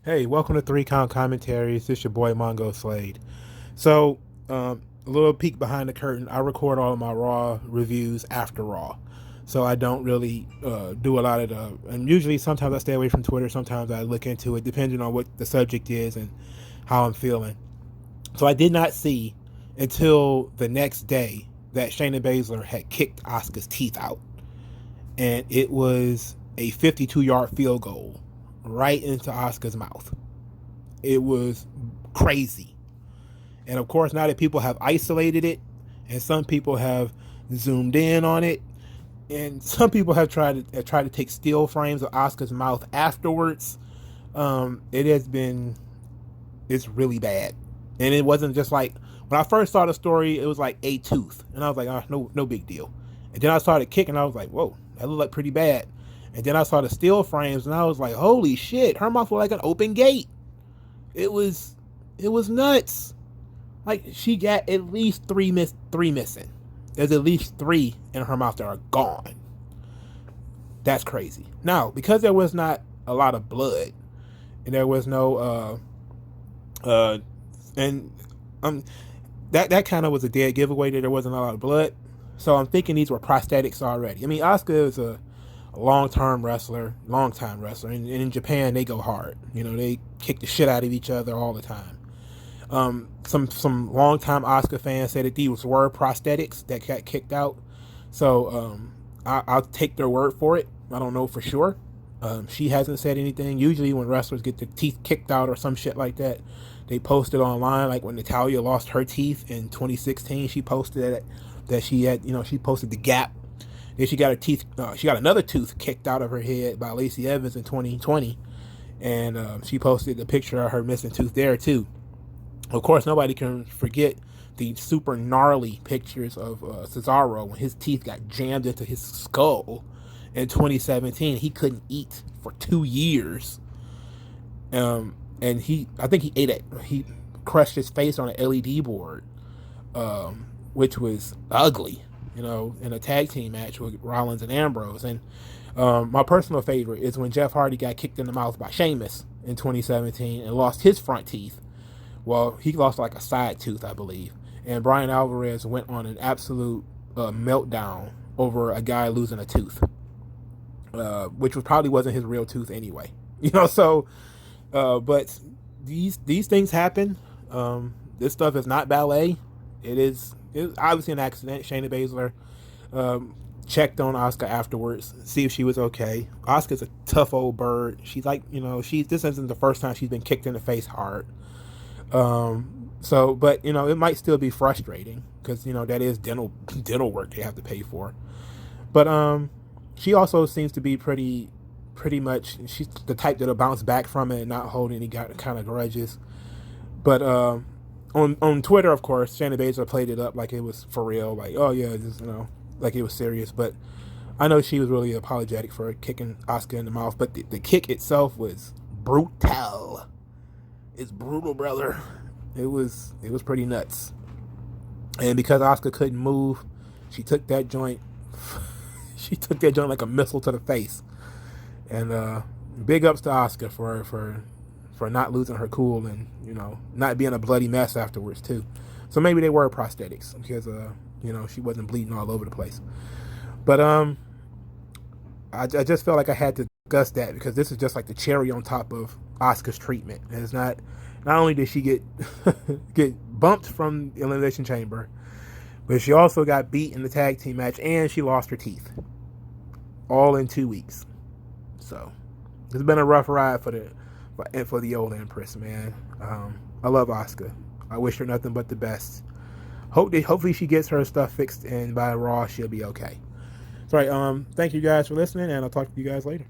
Hey, welcome to Three Count Commentaries. This your boy Mongo Slade. So, a little peek behind the curtain. I record all of my Raw reviews after Raw, so I don't really do a lot of the. And usually, sometimes I stay away from Twitter. Sometimes I look into it, depending on what the subject is and how I'm feeling. So I did not see until the next day that Shayna Baszler had kicked Asuka's teeth out, and it was a 52-yard field goal right into Asuka's mouth. It was crazy. And of course, now that people have isolated it, and some people have zoomed in on it, and some people have tried to take still frames of Asuka's mouth afterwards, it has been it's really bad. And it wasn't just like when I first saw the story, it was like a tooth, and I was like, oh, no big deal. And then I started kicking, I was like, whoa, that looked like pretty bad. And then I saw the still frames, and I was like, holy shit, her mouth was like an open gate. It was nuts. Like, she got at least three missing. There's at least three in her mouth that are gone. That's crazy. Now, because there was not a lot of blood, and there was no and that kind of was a dead giveaway that there wasn't a lot of blood. So I'm thinking these were prosthetics already. I mean, Asuka is a long time wrestler, and in Japan they go hard. You know, they kick the shit out of each other all the time. Some long time Asuka fans said that these were prosthetics that got kicked out. So I'll take their word for it. I don't know for sure. She hasn't said anything. Usually when wrestlers get their teeth kicked out or some shit like that, they post it online. Like when Natalya lost her teeth in 2016, she posted that she had, she posted the gap. Then she got her teeth. She got another tooth kicked out of her head by Lacey Evans in 2020, and she posted a picture of her missing tooth there too. Of course, nobody can forget the super gnarly pictures of Cesaro when his teeth got jammed into his skull in 2017. He couldn't eat for 2 years, and I think he crushed his face on an LED board, which was ugly. In a tag team match with Rollins and Ambrose. And my personal favorite is when Jeff Hardy got kicked in the mouth by Sheamus in 2017 and lost his front teeth. Well, he lost like a side tooth, I believe. And Brian Alvarez went on an absolute meltdown over a guy losing a tooth, which probably wasn't his real tooth anyway. But these things happen. This stuff is not ballet. It is obviously an accident. Shayna Baszler checked on Asuka afterwards, see if she was okay. Asuka's a tough old bird. She's like, this isn't the first time she's been kicked in the face hard. But it might still be frustrating because that is dental work they have to pay for. But she also seems to be pretty much. She's the type that'll bounce back from it and not hold any kind of grudges. But on Twitter, of course, Shayna Baszler played it up like it was for real, like, oh yeah, like it was serious. But I know she was really apologetic for kicking Asuka in the mouth. But the kick itself was brutal. It's brutal, brother. It was pretty nuts. And because Asuka couldn't move, she took that joint. She took that joint like a missile to the face. And big ups to Asuka for not losing her cool and not being a bloody mess afterwards too. So maybe they were prosthetics because she wasn't bleeding all over the place. But I just felt like I had to discuss that because this is just like the cherry on top of Asuka's treatment. And it's not only did she get get bumped from the Elimination Chamber, but she also got beat in the tag team match and she lost her teeth, all in 2 weeks. So it's been a rough ride for the old Empress, man. I love Asuka. I wish her nothing but the best. Hopefully she gets her stuff fixed, and by Raw she'll be okay. So, thank you guys for listening, and I'll talk to you guys later.